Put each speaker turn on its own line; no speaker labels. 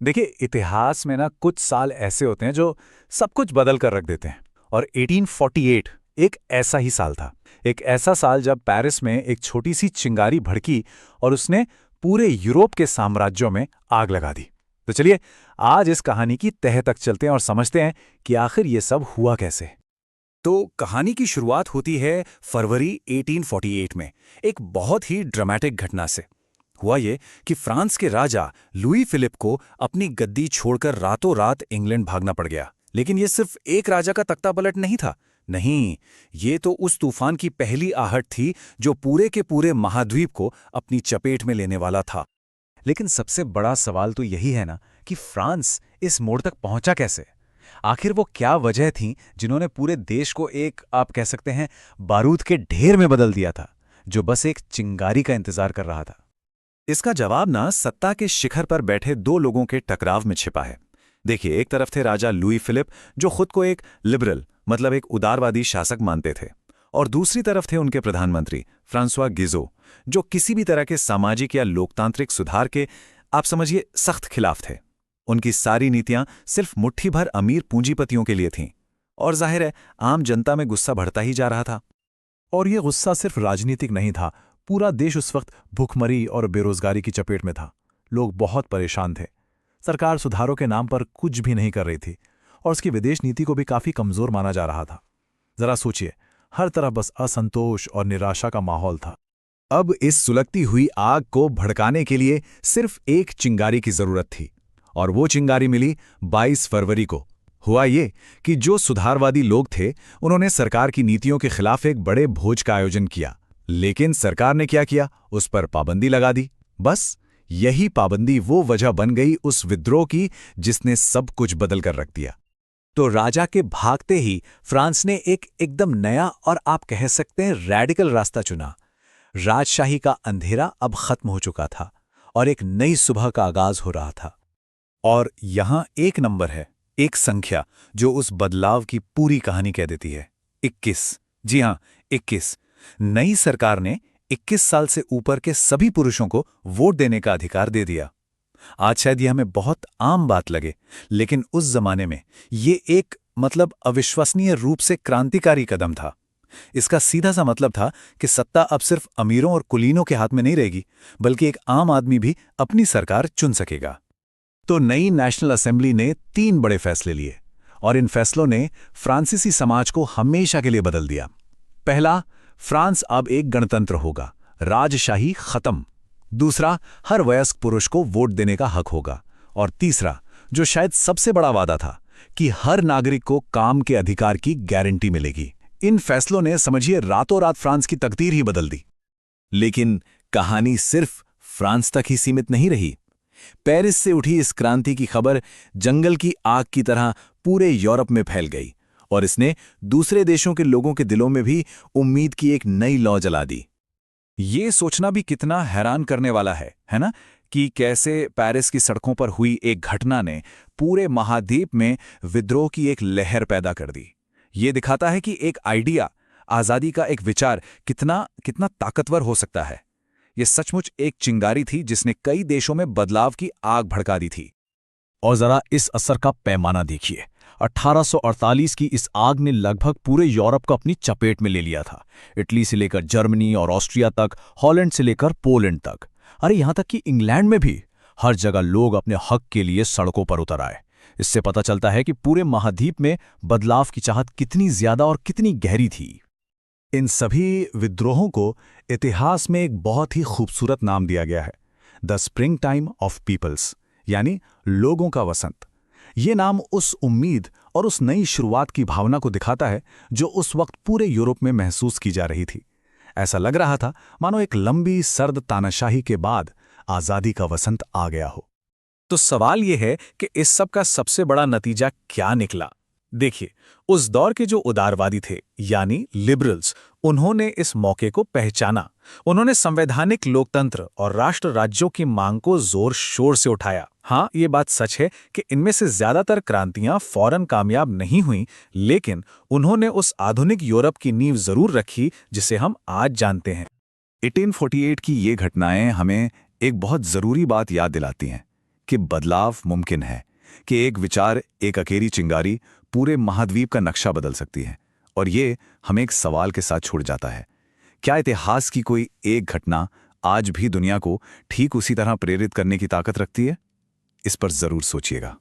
देखिए, इतिहास में ना कुछ साल ऐसे होते हैं जो सब कुछ बदल कर रख देते हैं। और 1848 एक ऐसा ही साल था। एक ऐसा साल जब पेरिस में एक छोटी सी चिंगारी भड़की और उसने पूरे यूरोप के साम्राज्यों में आग लगा दी। तो चलिए, आज इस कहानी की तह तक चलते हैं और समझते हैं कि आखिर ये सब हुआ कैसे।
तो कहानी की शुरुआत होती है फरवरी 1848 में, एक बहुत ही ड्रामेटिक घटना से। हुआ ये कि फ्रांस के राजा लुई फिलिप को अपनी गद्दी छोड़कर रातों रात इंग्लैंड भागना पड़ गया। लेकिन ये सिर्फ एक राजा का तख्ता पलट नहीं था। नहीं, ये तो उस तूफान की पहली आहट थी जो पूरे के पूरे महाद्वीप को अपनी चपेट में लेने वाला था।
लेकिन सबसे बड़ा सवाल तो यही है ना कि फ्रांस इस मोड़ तक पहुंचा कैसे। आखिर वो क्या वजह थी जिन्होंने पूरे देश को एक, आप कह सकते हैं, बारूद के ढेर में बदल दिया था, जो बस एक चिंगारी का इंतजार कर रहा था।
इसका जवाब ना सत्ता के शिखर पर बैठे दो लोगों के टकराव में छिपा है। देखिए, एक तरफ थे राजा लुई फिलिप, जो खुद को एक लिबरल मतलब एक उदारवादी शासक मानते थे, और दूसरी तरफ थे उनके प्रधानमंत्री फ्रांसवा गिज़ो, जो किसी भी तरह के सामाजिक या लोकतांत्रिक सुधार के, आप समझिए, सख्त खिलाफ थे। उनकी सारी नीतियां सिर्फ मुट्ठी भर अमीर पूंजीपतियों के लिए थीं, और जाहिर है आम जनता में गुस्सा बढ़ता ही जा रहा था।
और ये गुस्सा सिर्फ राजनीतिक नहीं था। पूरा देश उस वक्त भूखमरी और बेरोजगारी की चपेट में था। लोग बहुत परेशान थे। सरकार सुधारों के नाम पर कुछ भी नहीं कर रही थी, और उसकी विदेश नीति को भी काफी कमजोर माना जा रहा था। जरा सोचिए, हर तरफ बस असंतोष और निराशा का माहौल था।
अब इस सुलगती हुई आग को भड़काने के लिए सिर्फ एक चिंगारी की जरूरत थी, और वो चिंगारी मिली 22 फरवरी को। हुआ ये कि जो सुधारवादी लोग थे, उन्होंने सरकार की नीतियों के खिलाफ एक बड़े भोज का आयोजन किया। लेकिन सरकार ने क्या किया? उस पर पाबंदी लगा दी। बस यही पाबंदी वो वजह बन गई उस विद्रोह की जिसने सब कुछ बदल कर रख दिया।
तो राजा के भागते ही फ्रांस ने एक एकदम नया और आप कह सकते हैं रैडिकल रास्ता चुना। राजशाही का अंधेरा अब खत्म हो चुका था और एक नई सुबह का आगाज हो रहा था।
और यहां एक नंबर है, एक संख्या, जो उस बदलाव की पूरी कहानी कह देती है। 21। जी हां, 21। नई सरकार ने 21 साल से ऊपर के सभी पुरुषों को वोट देने का अधिकार दे दिया। आज शायद यह हमें बहुत आम बात लगे, लेकिन उस जमाने में ये एक अविश्वसनीय रूप से क्रांतिकारी कदम था। इसका सीधा सा मतलब था कि सत्ता अब सिर्फ अमीरों और कुलीनों के हाथ में नहीं रहेगी, बल्कि एक आम आदमी भी अपनी सरकार चुन सकेगा।
तो नई नेशनल असेंबली ने 3 बड़े फैसले लिए, और इन फैसलों ने फ्रांसीसी समाज को हमेशा के लिए बदल दिया। पहला, फ्रांस अब एक गणतंत्र होगा, राजशाही खत्म। दूसरा, हर वयस्क पुरुष को वोट देने का हक होगा। और तीसरा, जो शायद सबसे बड़ा वादा था, कि हर नागरिक को काम के अधिकार की गारंटी मिलेगी। इन फैसलों ने, समझिए, रातों रात फ्रांस की तकदीर ही बदल दी।
लेकिन कहानी सिर्फ फ्रांस तक ही सीमित नहीं रही। पेरिस से उठी इस क्रांति की खबर जंगल की आग की तरह पूरे यूरोप में फैल गई, और इसने दूसरे देशों के लोगों के दिलों में भी उम्मीद की एक नई लौ जला दी।
ये सोचना भी कितना हैरान करने वाला है ना, कि कैसे पेरिस की सड़कों पर हुई एक घटना ने पूरे महाद्वीप में विद्रोह की एक लहर पैदा कर दी। ये दिखाता है कि एक आइडिया, आज़ादी का एक विचार कितना कितना ताकतवर हो सकता है। ये सचमुच एक चिंगारी थी जिसने कई देशों में बदलाव की आग भड़का दी थी। और जरा इस असर का पैमाना देखिए। 1848 की इस आग ने लगभग पूरे यूरोप को अपनी चपेट में ले लिया था। इटली से लेकर जर्मनी और ऑस्ट्रिया तक, हॉलैंड से लेकर पोलैंड तक, अरे यहां तक कि इंग्लैंड में भी हर जगह लोग अपने हक के लिए सड़कों पर उतर आए। इससे पता चलता है कि पूरे महाद्वीप में बदलाव की चाहत कितनी ज्यादा और कितनी गहरी थी। इन सभी विद्रोहों को इतिहास में एक बहुत ही खूबसूरत नाम दिया गया है, the spring time of peoples, यानी लोगों का वसंत। ये नाम उस उम्मीद और उस नई शुरुआत की भावना को दिखाता है जो उस वक्त पूरे यूरोप में महसूस की जा रही थी। ऐसा लग रहा था मानो एक लंबी सर्द तानाशाही के बाद आजादी का वसंत आ गया हो। तो सवाल यह है कि इस सब का सबसे बड़ा नतीजा क्या निकला। देखिए, उस दौर के जो उदारवादी थे, यानी लिबरल्स, उन्होंने इस मौके को पहचाना। उन्होंने संवैधानिक लोकतंत्र और राष्ट्र राज्यों की मांग को जोर शोर से उठाया। हाँ, ये बात सच है कि इनमें से ज्यादातर क्रांतियां फौरन कामयाब नहीं हुईं, लेकिन उन्होंने उस आधुनिक यूरोप की नींव जरूर रखी जिसे हम आज जानते हैं।
1848 की ये घटनाएं हमें एक बहुत जरूरी बात याद दिलाती हैं
कि बदलाव मुमकिन है, कि एक विचार, एक अकेली चिंगारी पूरे महाद्वीप का नक्शा बदल सकती है। और ये हमें एक सवाल के साथ छुड़ जाता है, क्या इतिहास की कोई एक घटना आज भी दुनिया को ठीक उसी तरह प्रेरित करने की ताकत रखती है? इस पर जरूर सोचिएगा।